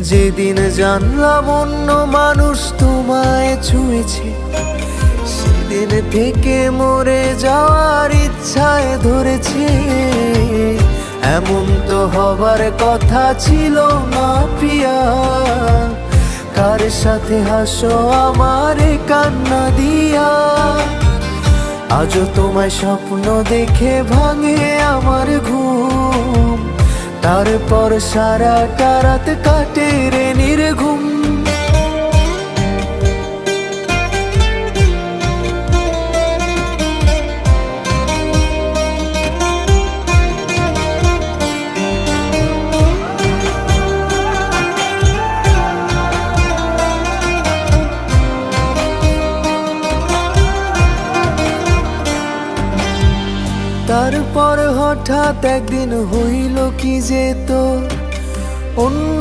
যেদিন জানলাম অন্য মানুষ তোমায় ছুঁয়েছে, সেদিন থেকে মরে যাওয়ার ইচ্ছায় ধরেছে। এমন তো হবার কথা ছিল না প্রিয়া, কার সাথে হাসো আমারে কান্না দিয়া। আজও তোমায় স্বপ্ন দেখে ভাঙে আমার ঘুম, তারপর সারাটা রাত কাটে রে নির্ঘুম। তারপর হঠাৎ একদিন হইল কি যে তোর অন্য